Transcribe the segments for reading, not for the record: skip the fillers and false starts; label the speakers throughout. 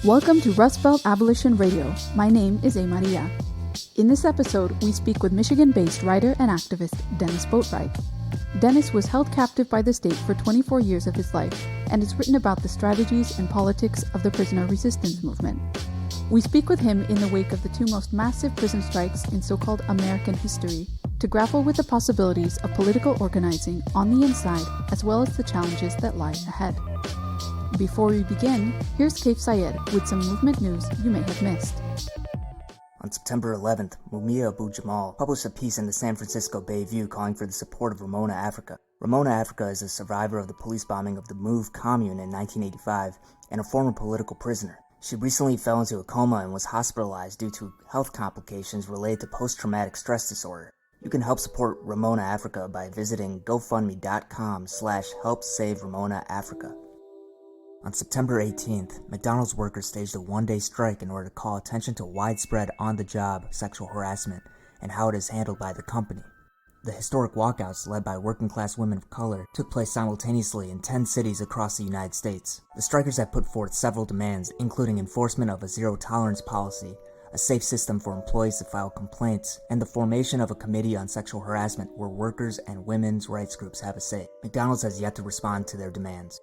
Speaker 1: Welcome to Rustbelt Abolition Radio. My name is A. Maria. In this episode, we speak with Michigan-based writer and activist Dennis Boatwright. Dennis was held captive by the state for 24 years of his life and has written about the strategies and politics of the prisoner resistance movement. We speak with him in the wake of the two most massive prison strikes in so-called American history to grapple with the possibilities of political organizing on the inside as well as the challenges that lie ahead. Before we begin, here's Kaif Sayed with some movement news you may have missed.
Speaker 2: On September 11th, Mumia Abu-Jamal published a piece in the San Francisco Bay View calling for the support of Ramona Africa. Ramona Africa is a survivor of the police bombing of the Move commune in 1985 and a former political prisoner. She recently fell into a coma and was hospitalized due to health complications related to post-traumatic stress disorder. You can help support Ramona Africa by visiting gofundme.com/helpsaveRamonaAfrica. On September 18th, McDonald's workers staged a one-day strike in order to call attention to widespread on-the-job sexual harassment and how it is handled by the company. The historic walkouts, led by working-class women of color, took place simultaneously in 10 cities across the United States. The strikers have put forth several demands, including enforcement of a zero-tolerance policy, a safe system for employees to file complaints, and the formation of a committee on sexual harassment where workers and women's rights groups have a say. McDonald's has yet to respond to their demands.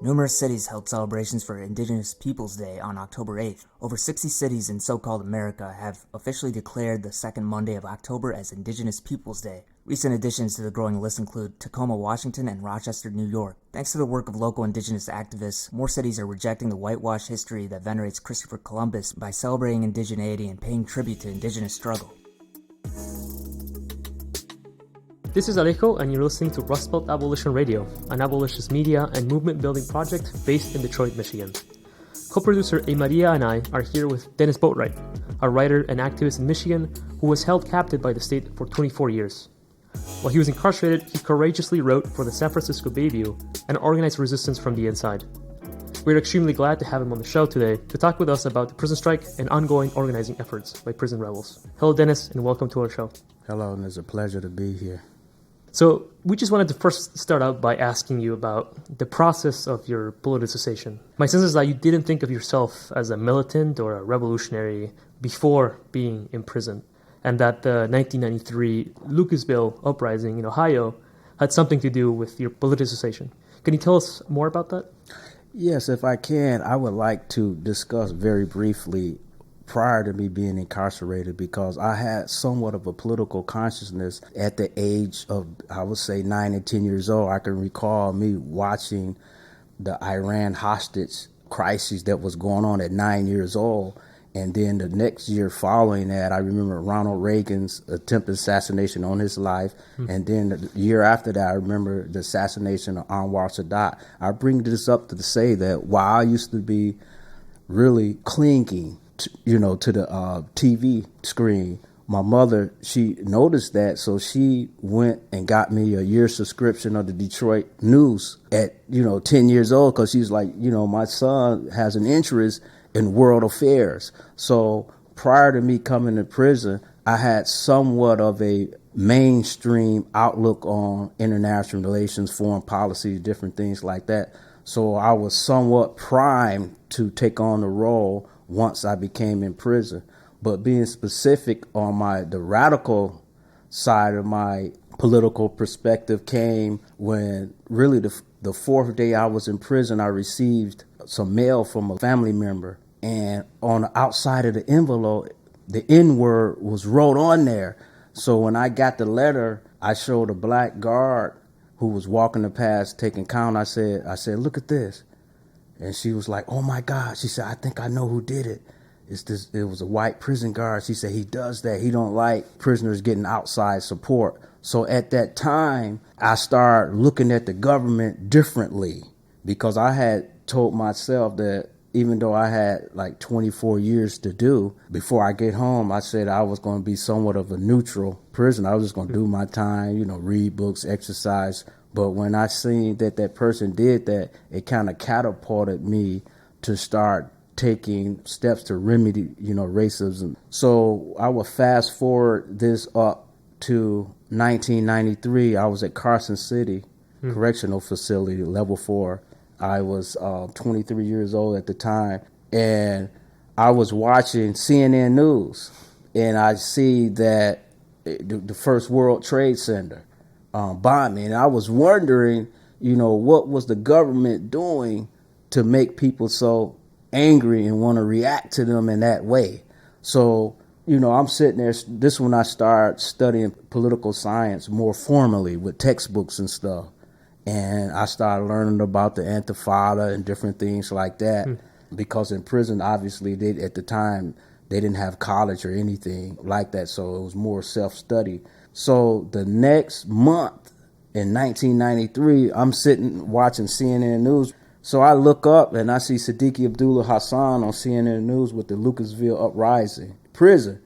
Speaker 2: Numerous cities held celebrations for Indigenous Peoples Day on October 8th. Over 60 cities in so-called America have officially declared the second Monday of October as Indigenous Peoples Day. Recent additions to the growing list include Tacoma, Washington, and Rochester, New York. Thanks to the work of local Indigenous activists, more cities are rejecting the whitewash history that venerates Christopher Columbus by celebrating indigeneity and paying tribute to Indigenous struggle.
Speaker 3: This is Alejo, and you're listening to Rustbelt Abolition Radio, an abolitionist media and movement-building project based in Detroit, Michigan. Co-producer A. Maria and I are here with Dennis Boatwright, a writer and activist in Michigan who was held captive by the state for 24 years. While he was incarcerated, he courageously wrote for the San Francisco Bay View and organized resistance from the inside. We're extremely glad to have him on the show today to talk with us about the prison strike and ongoing organizing efforts by prison rebels. Hello, Dennis, and welcome to our show.
Speaker 4: Hello, and it's a pleasure to be here.
Speaker 3: So we just wanted to first start out by asking you about the process of your politicization. My sense is that you didn't think of yourself as a militant or a revolutionary before being imprisoned, and that the 1993 Lucasville uprising in Ohio had something to do with your politicization. Can you tell us more about that?
Speaker 4: Yes, if I can, I would like to discuss very briefly prior to me being incarcerated, because I had somewhat of a political consciousness at the age of, I would say, 9 and 10 years old. I can recall me watching the Iran hostage crisis that was going on at 9 years old. And then the next year following that, I remember Ronald Reagan's attempted assassination on his life. And then the year after that, I remember the assassination of Anwar Sadat. I bring this up to say that while I used to be really clinging to the TV screen, my mother, she noticed that, so she went and got me a year subscription of the Detroit News at 10 years old, because she was like, my son has an interest in world affairs. So prior to me coming to prison, I had somewhat of a mainstream outlook on international relations, foreign policy, different things like that. So I was somewhat primed to take on the role once I became in prison. But being specific on the radical side of my political perspective came when really the fourth day I was in prison, I received some mail from a family member. And on the outside of the envelope, the N-word was wrote on there. So when I got the letter, I showed a black guard who was walking the path taking count. I said, look at this. And she was like, oh my God. She said, I think I know who did it. It was a white prison guard. She said, he does that. He don't like prisoners getting outside support. So at that time, I started looking at the government differently, because I had told myself that even though I had like 24 years to do before I get home, I said I was going to be somewhat of a neutral prisoner. I was just going to do my time, read books, exercise. But when I seen that person did that, it kind of catapulted me to start taking steps to remedy, racism. So I will fast forward this up to 1993. I was at Carson City Correctional Facility, level 4. I was 23 years old at the time. And I was watching CNN News, and I see that the first World Trade Center bombing. And I was wondering, what was the government doing to make people so angry and want to react to them in that way? So, I'm sitting there. This is when I started studying political science more formally with textbooks and stuff. And I started learning about the Intifada and different things like that. Because in prison, obviously, at the time, they didn't have college or anything like that. So it was more self-study. So the next month in 1993, I'm sitting watching CNN News. So I look up and I see Siddiqui Abdullah Hassan on CNN News with the Lucasville uprising prison.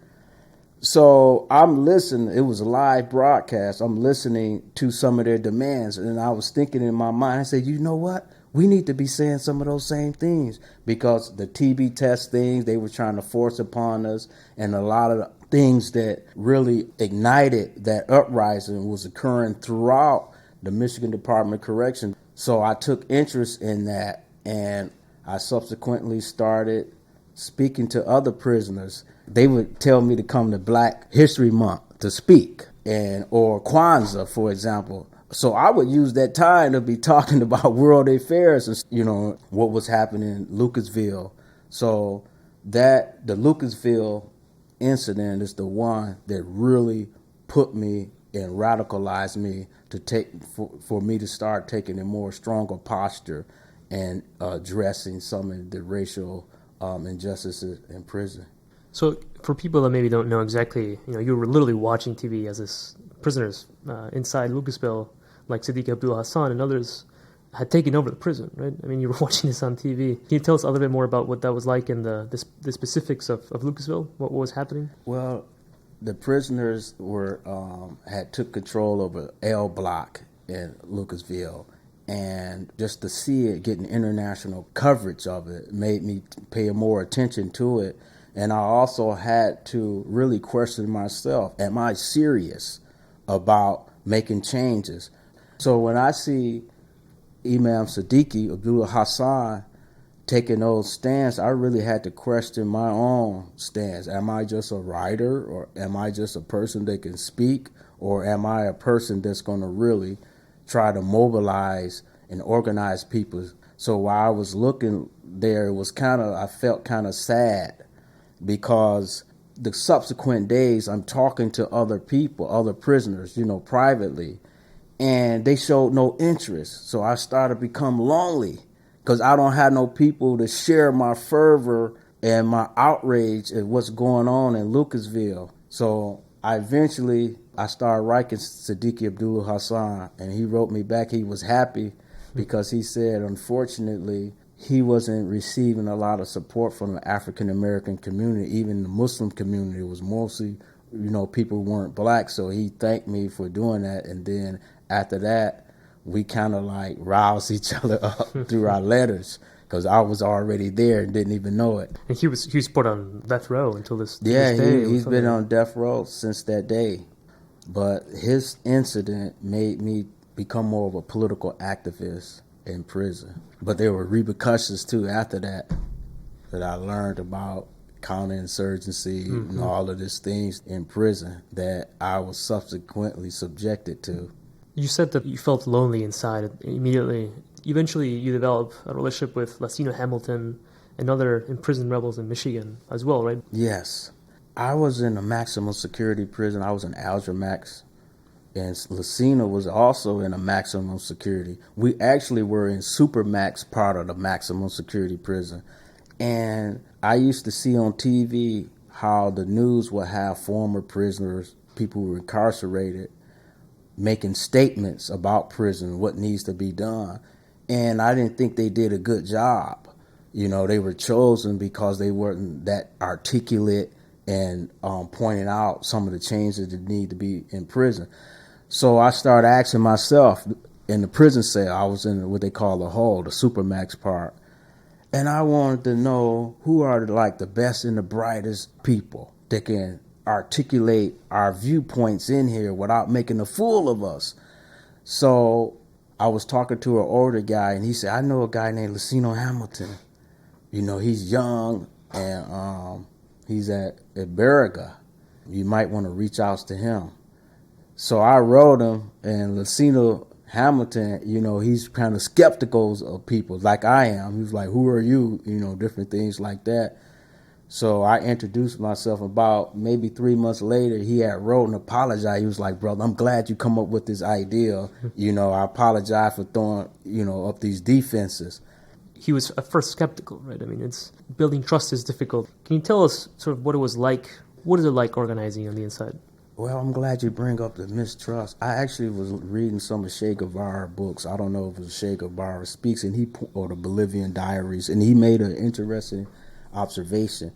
Speaker 4: So I'm listening. It was a live broadcast. I'm listening to some of their demands. And I was thinking in my mind, I said, you know what? We need to be saying some of those same things, because the TB test things they were trying to force upon us, and a lot of the things that really ignited that uprising was occurring throughout the Michigan Department of Correction. So I took interest in that, and I subsequently started speaking to other prisoners. They would tell me to come to Black History Month to speak, or Kwanzaa, for example. So I would use that time to be talking about world affairs and, what was happening in Lucasville. So the Lucasville incident is the one that really put me and radicalized me for me to start taking a more stronger posture and addressing some of the racial injustices in prison.
Speaker 3: So for people that maybe don't know exactly, you were literally watching TV as this prisoners inside Lucasville, like Siddiqui Abdullah Hassan and others, had taken over the prison, right? I mean, you were watching this on TV. Can you tell us a little bit more about what that was like and the specifics of Lucasville? What was happening?
Speaker 4: Well, the prisoners had took control over L Block in Lucasville, and just to see it getting international coverage of it made me pay more attention to it. And I also had to really question myself, am I serious about making changes? So when I see Imam Siddiqui Abdullah Hassan taking those stands, I really had to question my own stance. Am I just a writer, or am I just a person that can speak, or am I a person that's going to really try to mobilize and organize people? So while I was looking there, I felt kind of sad, because the subsequent days I'm talking to other people, other prisoners, privately, and they showed no interest. So I started to become lonely, because I don't have no people to share my fervor and my outrage at what's going on in Lucasville. So I started writing Siddiqui Abdullah Hassan, and he wrote me back. He was happy, because he said, unfortunately, he wasn't receiving a lot of support from the African American community. Even the Muslim community was mostly, people weren't black. So he thanked me for doing that. And then after that, we kind of like roused each other up through our letters, because I was already there and didn't even know it.
Speaker 3: And he was put on death row until this
Speaker 4: day.
Speaker 3: Yeah,
Speaker 4: he's been on death row since that day. But his incident made me become more of a political activist in prison. But there were repercussions too after that I learned about counterinsurgency and all of these things in prison that I was subsequently subjected to.
Speaker 3: You said that you felt lonely inside immediately. Eventually, you developed a relationship with Lasino Hamilton and other imprisoned rebels in Michigan as well, right?
Speaker 4: Yes. I was in a maximum security prison. I was in Algermax, and Lasino was also in a maximum security. We actually were in Supermax, part of the maximum security prison. And I used to see on TV how the news would have former prisoners, people who were incarcerated, making statements about prison, what needs to be done. And I didn't think they did a good job. They were chosen because they weren't that articulate and pointing out some of the changes that need to be in prison. So I started asking myself, in the prison cell, I was in what they call the hole, the Supermax part, and I wanted to know who are the best and the brightest people that can articulate our viewpoints in here without making a fool of us. So I was talking to an older guy, and he said, I know a guy named Lasino Hamilton. He's young and he's at Beriga. You might want to reach out to him. So I wrote him, and Lucino Hamilton, he's kind of skeptical of people like I am. He was like, who are you? Different things like that. So I introduced myself. About maybe 3 months later, he had wrote and apologized. He was like, brother, I'm glad you come up with this idea. I apologize for throwing, up these defenses.
Speaker 3: He was at first skeptical, right? I mean, building trust is difficult. Can you tell us sort of what it was like? What is it like organizing on the inside?
Speaker 4: Well, I'm glad you bring up the mistrust. I actually was reading some of Che Guevara books. I don't know if it was Che Guevara Speaks, or the Bolivian Diaries, and he made an interesting observation.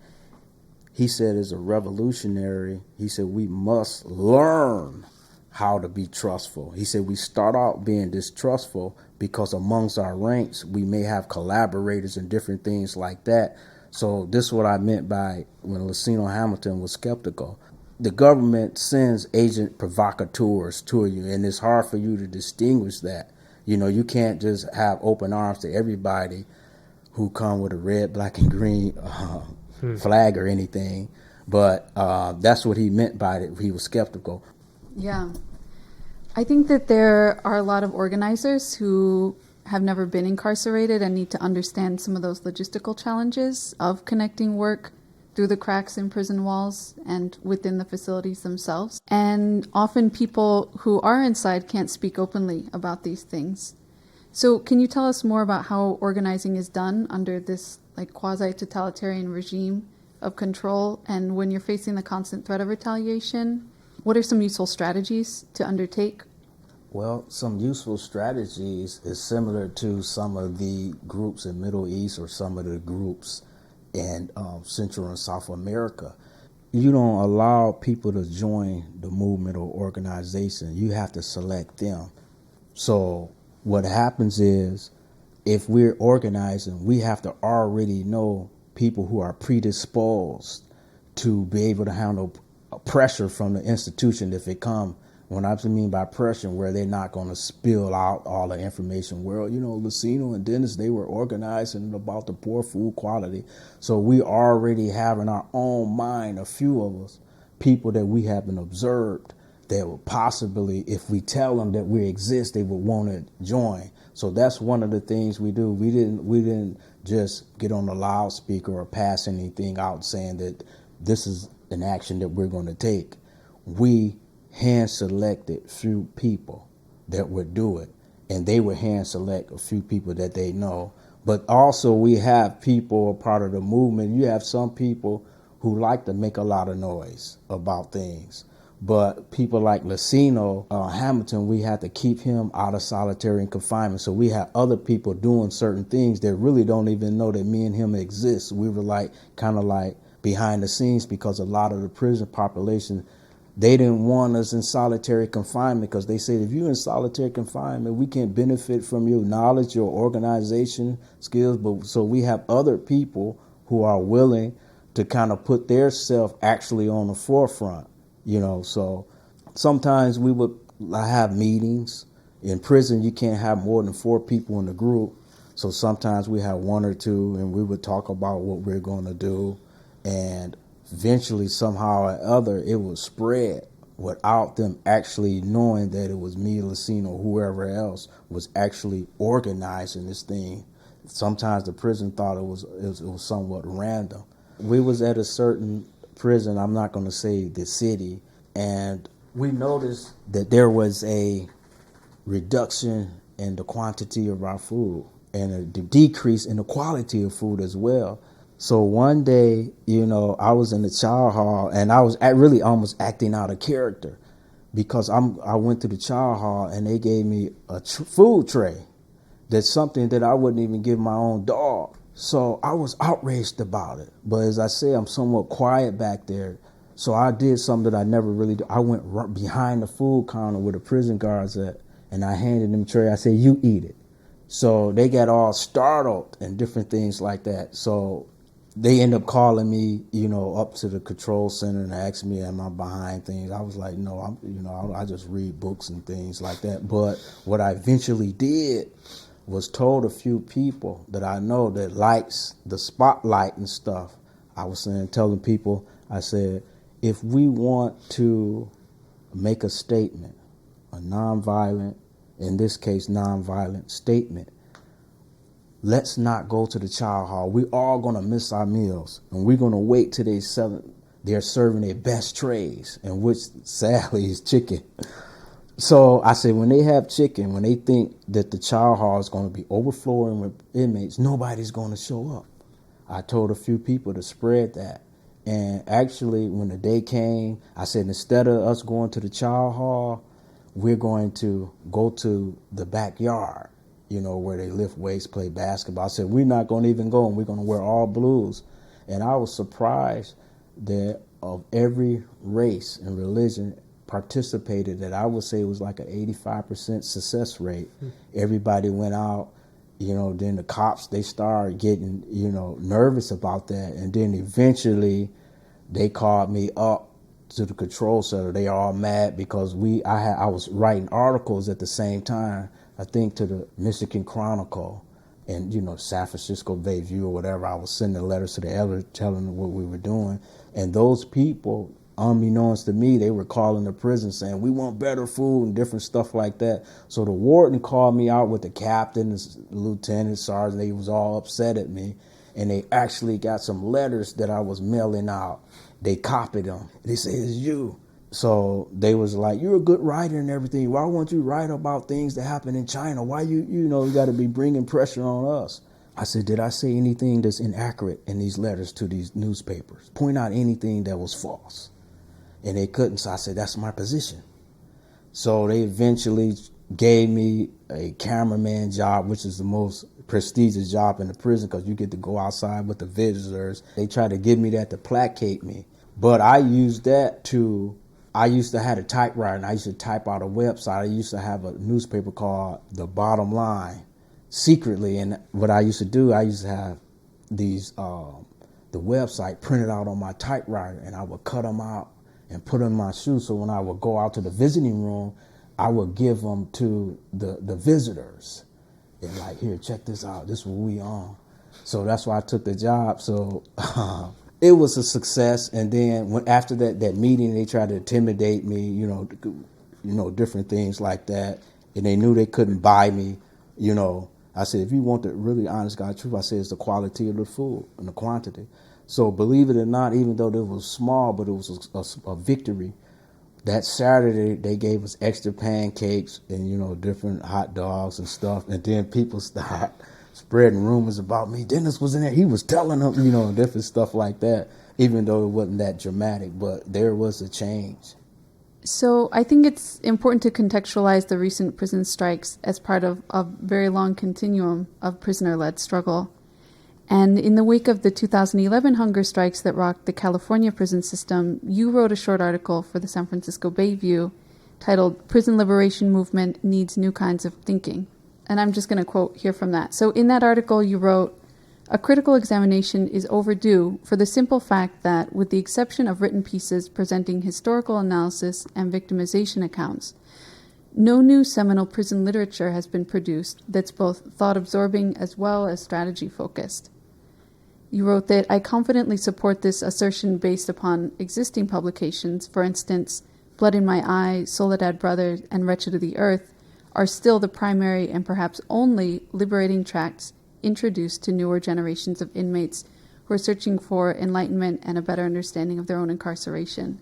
Speaker 4: He said, as a revolutionary, he said, we must learn how to be trustful. He said, we start out being distrustful because amongst our ranks, we may have collaborators and different things like that. So this is what I meant by when Lucino Hamilton was skeptical. The government sends agent provocateurs to you, and it's hard for you to distinguish that. You can't just have open arms to everybody who come with a red, black, and green flag or anything. But that's what he meant by it. He was skeptical.
Speaker 1: Yeah. I think that there are a lot of organizers who have never been incarcerated and need to understand some of those logistical challenges of connecting work through the cracks in prison walls and within the facilities themselves. And often people who are inside can't speak openly about these things. So can you tell us more about how organizing is done under this quasi-totalitarian regime of control? And when you're facing the constant threat of retaliation, what are some useful strategies to undertake?
Speaker 4: Well, some useful strategies is similar to some of the groups in Middle East or some of the groups in Central and South America. You don't allow people to join the movement or organization. You have to select them. So what happens is, if we're organizing, we have to already know people who are predisposed to be able to handle pressure from the institution if it comes. When I mean by pressure, where they're not going to spill out all the information. Well, Lucino and Dennis, they were organizing about the poor food quality. So we already have in our own mind, a few of us, people that we haven't observed that would possibly, if we tell them that we exist, they would want to join. So that's one of the things we do. We didn't just get on the loudspeaker or pass anything out saying that this is an action that we're going to take. We hand selected few people that would do it, and they would hand select a few people that they know. But also we have people, a part of the movement. You have some people who like to make a lot of noise about things. But people like Lucino Hamilton, we had to keep him out of solitary confinement. So we had other people doing certain things that really don't even know that me and him exist. We were kind of behind the scenes, because a lot of the prison population, they didn't want us in solitary confinement, because they said, if you're in solitary confinement, we can't benefit from your knowledge, your organization skills. But so we have other people who are willing to kind of put their self actually on the forefront. So sometimes we would have meetings. In prison, you can't have more than 4 people in the group. So sometimes we have 1 or 2, and we would talk about what we're going to do. And eventually, somehow or other, it would spread without them actually knowing that it was me, Lucino, or whoever else was actually organizing this thing. Sometimes the prison thought it was somewhat random. We was at a certain prison, I'm not going to say the city, and we noticed that there was a reduction in the quantity of our food and a decrease in the quality of food as well. So one day, I was in the child hall, and I was really almost acting out of character, because I went to the child hall and they gave me a food tray. That's something that I wouldn't even give my own dog. So I was outraged about it. But as I say, I'm somewhat quiet back there. So I did something that I never really did. I went right behind the food counter where the prison guards at, and I handed them a tray. I said, you eat it. So they got all startled and different things like that. So they end up calling me, up to the control center and asking me, am I behind things? I was like, no, I just read books and things like that. But what I eventually did was told a few people that I know that likes the spotlight and stuff. I was telling people, I said, if we want to make a statement, a nonviolent, in this case, nonviolent statement, let's not go to the child hall. We're all going to miss our meals, and we're going to wait till they're serving their best trays, and which sadly is chicken. So I said, when they have chicken, when they think that the child hall is going to be overflowing with inmates, nobody's going to show up. I told a few people to spread that. And actually, when the day came, I said, instead of us going to the child hall, we're going to go to the backyard, where they lift weights, play basketball. I said, we're not going to even go, and we're going to wear all blues. And I was surprised that of every race and religion participated, that I would say it was like an 85% success rate. Everybody went out, then the cops, they started getting, nervous about that. And then eventually they called me up to the control center. They all mad because I was writing articles at the same time, I think to the Michigan Chronicle and, San Francisco Bay View or whatever. I was sending letters to the editor telling them what we were doing. And those people, unbeknownst to me, they were calling the prison saying, we want better food and different stuff like that. So the warden called me out with the captain, the lieutenant, sergeant. They was all upset at me. And they actually got some letters that I was mailing out. They copied them. They said, it's you. So they was like, you're a good writer and everything. Why won't you write about things that happen in China? Why you got to be bringing pressure on us? I said, did I say anything that's inaccurate in these letters to these newspapers? Point out anything that was false. And they couldn't, so I said, that's my position. So they eventually gave me a cameraman job, which is the most prestigious job in the prison because you get to go outside with the visitors. They tried to give me that to placate me. But I used that I used to have a typewriter, and I used to type out a website. I used to have a newspaper called The Bottom Line, secretly. And what I used to do, I used to have these, the website printed out on my typewriter, and I would cut them out and put them in my shoes. So when I would go out to the visiting room, I would give them to the visitors. And like, here, check this out. This is what we on. So that's why I took the job. So it was a success. And then after that meeting, they tried to intimidate me, different things like that. And they knew they couldn't buy me. I said, if you want the really honest God truth, I said, it's the quality of the food and the quantity. So believe it or not, even though it was small, but it was a victory. That Saturday, they gave us extra pancakes and, different hot dogs and stuff. And then people started spreading rumors about me. Dennis was in there. He was telling them, different stuff like that, even though it wasn't that dramatic. But there was a change.
Speaker 1: So I think it's important to contextualize the recent prison strikes as part of a very long continuum of prisoner-led struggle. And in the wake of the 2011 hunger strikes that rocked the California prison system, you wrote a short article for the San Francisco Bay View titled Prison Liberation Movement Needs New Kinds of Thinking. And I'm just going to quote here from that. So in that article, you wrote, a critical examination is overdue for the simple fact that, with the exception of written pieces presenting historical analysis and victimization accounts, no new seminal prison literature has been produced that's both thought-absorbing as well as strategy-focused. You wrote that, I confidently support this assertion based upon existing publications. For instance, Blood in My Eye, Soledad Brothers, and Wretched of the Earth are still the primary and perhaps only liberating tracts introduced to newer generations of inmates who are searching for enlightenment and a better understanding of their own incarceration.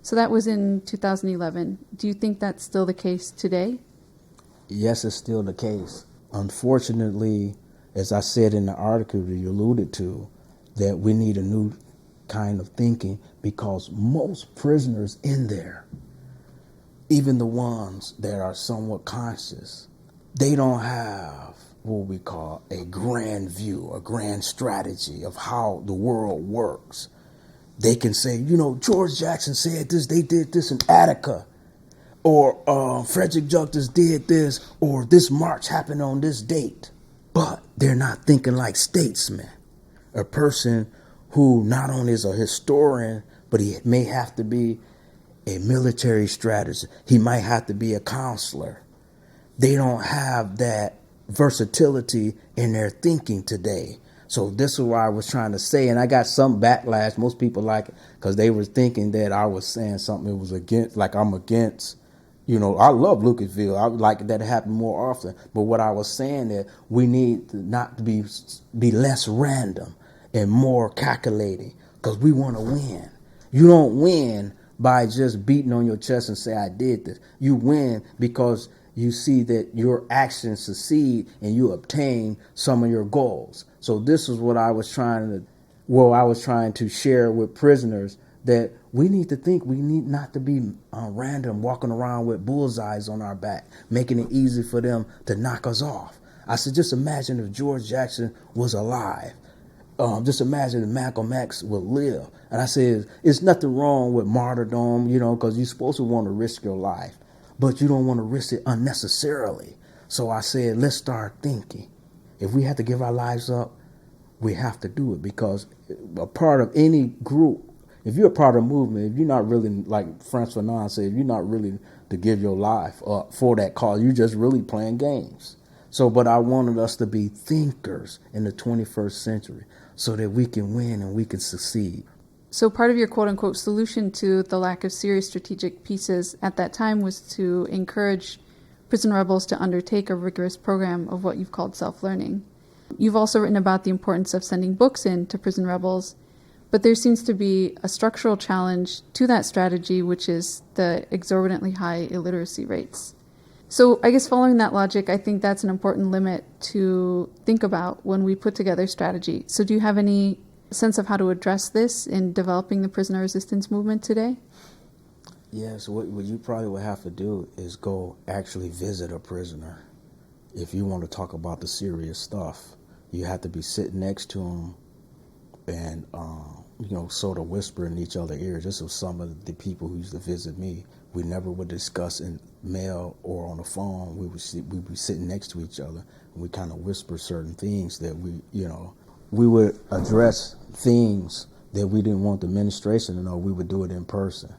Speaker 1: So that was in 2011. Do you think that's still the case today?
Speaker 4: Yes, it's still the case. Unfortunately, as I said in the article that you alluded to, that we need a new kind of thinking because most prisoners in there, even the ones that are somewhat conscious, they don't have what we call a grand view, a grand strategy of how the world works. They can say, George Jackson said this, they did this in Attica, or Frederick Douglass did this, or this march happened on this date. But they're not thinking like statesmen, a person who not only is a historian, but he may have to be a military strategist. He might have to be a counselor. They don't have that versatility in their thinking today. So this is what I was trying to say, and I got some backlash. Most people like it because they were thinking that I was saying something that was against, like I'm against. I love Lucasville. I would like that to happen more often. But what I was saying that we need to not to be less random and more calculating because we want to win. You don't win by just beating on your chest and say, I did this. You win because you see that your actions succeed and you obtain some of your goals. So this is what I was trying to share with prisoners, that we need to think, we need not to be random, walking around with bullseyes on our back, making it easy for them to knock us off. I said, just imagine if George Jackson was alive. Just imagine if Malcolm X would live. And I said, it's nothing wrong with martyrdom, because you're supposed to want to risk your life, but you don't want to risk it unnecessarily. So I said, let's start thinking. If we have to give our lives up, we have to do it, because a part of any group, if you're a part of a movement, if you're not really, like Frantz Fanon said, if you're not really to give your life up for that cause, you're just really playing games. So, but I wanted us to be thinkers in the 21st century so that we can win and we can succeed.
Speaker 1: So part of your quote-unquote solution to the lack of serious strategic pieces at that time was to encourage prison rebels to undertake a rigorous program of what you've called self-learning. You've also written about the importance of sending books in to prison rebels, but there seems to be a structural challenge to that strategy, which is the exorbitantly high illiteracy rates. So I guess following that logic, I think that's an important limit to think about when we put together strategy. So do you have any sense of how to address this in developing the prisoner resistance movement today?
Speaker 4: Yes, what you probably would have to do is go actually visit a prisoner. If you want to talk about the serious stuff, you have to be sitting next to them and, sort of whisper in each other's ears. This was some of the people who used to visit me. We never would discuss in mail or on the phone. We'd be sitting next to each other, and we kind of whisper certain things that we would address things that we didn't want the administration to know. We would do it in person.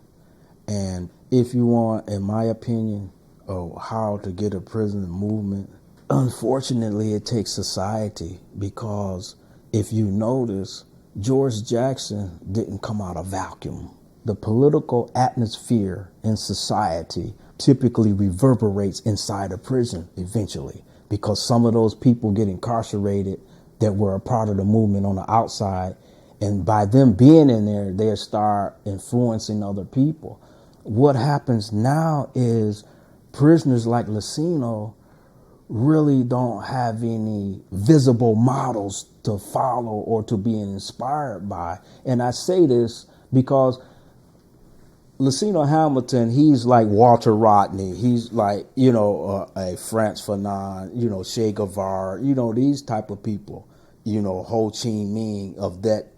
Speaker 4: And if you want, in my opinion, how to get a prison movement, unfortunately, it takes society, because if you notice, George Jackson didn't come out of a vacuum. The political atmosphere in society typically reverberates inside a prison eventually, because some of those people get incarcerated that were a part of the movement on the outside, and by them being in there, they start influencing other people. What happens now is prisoners like Lucino really don't have any visible models to follow or to be inspired by. And I say this because Lucino Hamilton, he's like Walter Rodney. He's like, a Frantz Fanon, Che Guevara, these type of people, Ho Chi Minh of that.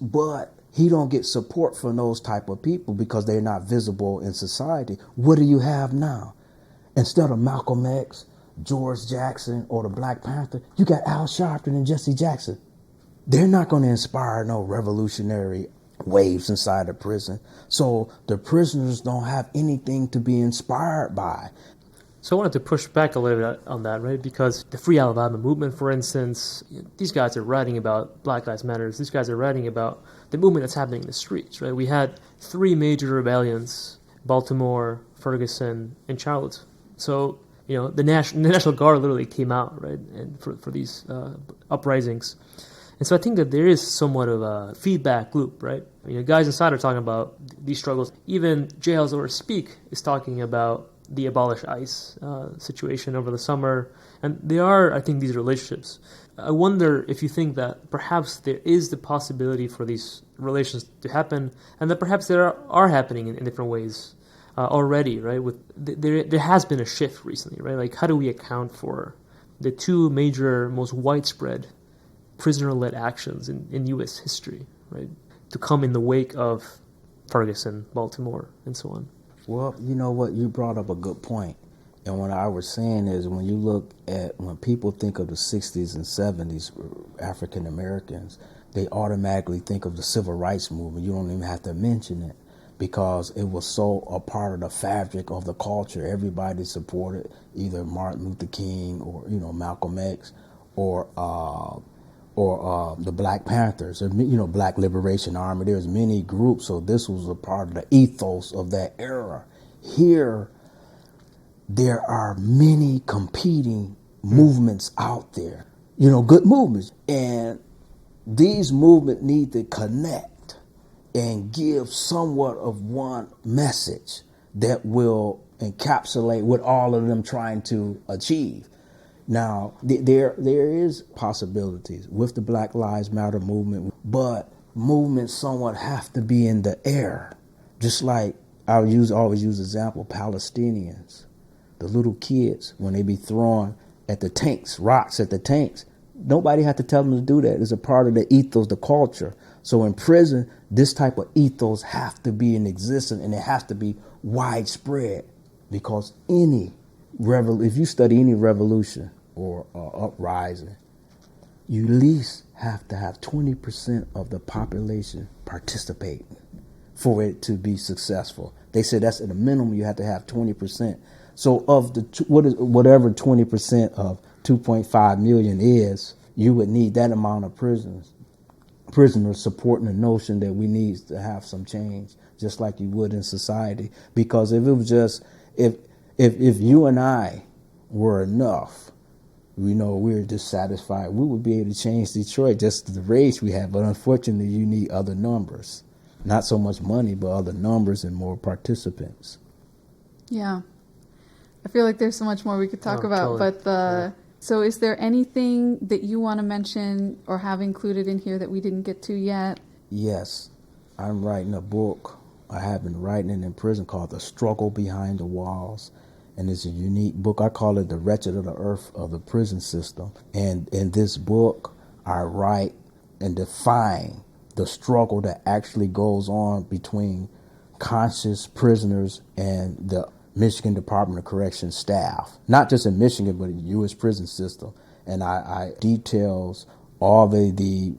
Speaker 4: But he don't get support from those type of people because they're not visible in society. What do you have now? Instead of Malcolm X, George Jackson, or the Black Panther, you got Al Sharpton and Jesse Jackson. They're not going to inspire no revolutionary waves inside the prison. So the prisoners don't have anything to be inspired by.
Speaker 3: So I wanted to push back a little bit on that, right? Because the Free Alabama movement, for instance, these guys are writing about Black Lives Matter. These guys are writing about the movement that's happening in the streets, right? We had 3 major rebellions: Baltimore, Ferguson, and Charlotte. So, the National Guard literally came out, right, and for these uprisings. And so I think that there is somewhat of a feedback loop, right? Guys inside are talking about these struggles. Even Jails Over Speak is talking about the Abolish ICE situation over the summer. And there are, I think, these relationships. I wonder if you think that perhaps there is the possibility for these relations to happen, and that perhaps they are happening in different ways already, right? There has been a shift recently, right? Like, how do we account for the 2 major, most widespread prisoner-led actions in U.S. history, right, to come in the wake of Ferguson, Baltimore, and so on?
Speaker 4: Well, you know what? You brought up a good point. And what I was saying is, when you look at, when people think of the 60s and 70s African Americans, they automatically think of the civil rights movement. You don't even have to mention it. because it was so a part of the fabric of the culture. Everybody supported either Martin Luther King or Malcolm X or the Black Panthers, or Black Liberation Army. There's many groups, so this was a part of the ethos of that era. Here, there are many competing movements out there, good movements, and these movements need to connect and give somewhat of one message that will encapsulate what all of them trying to achieve. Now, there is possibilities with the Black Lives Matter movement, but movements somewhat have to be in the air. Just like I always use example, Palestinians, the little kids, when they be throwing at the tanks, rocks at the tanks, nobody had to tell them to do that. It's a part of the ethos, the culture. So in prison, this type of ethos have to be in existence, and it has to be widespread, because if you study any revolution or uprising, you at least have to have 20% of the population participating for it to be successful. They said that's at a minimum, you have to have 20%. So of whatever 20% of 2.5 million is, you would need that amount of prisoners supporting the notion that we need to have some change, just like you would in society. Because if it was just if you and I were enough, we were dissatisfied, we would be able to change Detroit, just the rage we have. But unfortunately, you need other numbers, not so much money, but other numbers and more participants.
Speaker 1: Yeah, I feel like there's so much more we could talk about,
Speaker 3: totally.
Speaker 1: but so is there anything that you want to mention or have included in here that we didn't get to yet?
Speaker 4: Yes, I'm writing a book. I have been writing it in prison called The Struggle Behind the Walls. And it's a unique book. I call it The Wretched of the Earth of the Prison System. And in this book, I write and define the struggle that actually goes on between conscious prisoners and the Michigan Department of Corrections staff. Not just in Michigan, but in the U.S. prison system. And I details all the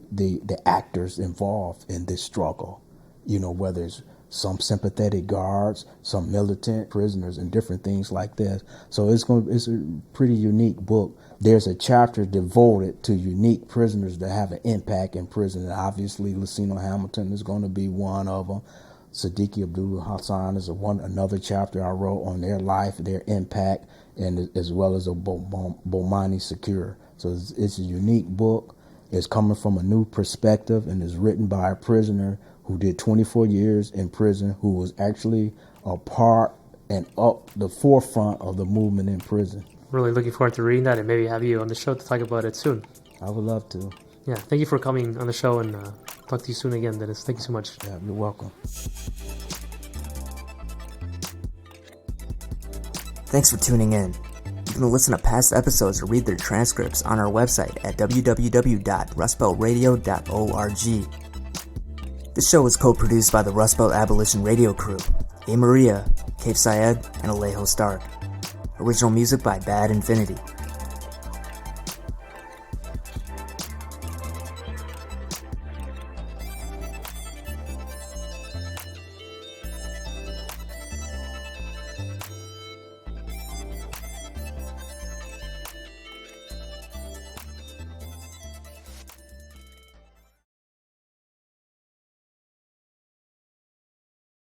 Speaker 4: actors involved in this struggle. Whether it's some sympathetic guards, some militant prisoners, and different things like this. So it's a pretty unique book. There's a chapter devoted to unique prisoners that have an impact in prison. And obviously, Lucino Hamilton is going to be one of them. Siddiqui Abdul Hassan is another chapter I wrote on their life, their impact, and as well as a Bomani Secure. So it's a unique book. It's coming from a new perspective, and is written by a prisoner who did 24 years in prison, who was actually a part and up the forefront of the movement in prison.
Speaker 3: Really looking forward to reading that and maybe have you on the show to talk about it soon.
Speaker 4: I would love to.
Speaker 3: Yeah, thank you for coming on the show, and talk to you soon again, Dennis. Thank you so much.
Speaker 4: Yeah, you're welcome.
Speaker 2: Thanks for tuning in. You can listen to past episodes or read their transcripts on our website at www.rustbeltradio.org. This show was co-produced by the Rustbelt Abolition radio crew, A. Maria, Cape Syed, and Alejo Stark. Original music by Bad Infinity.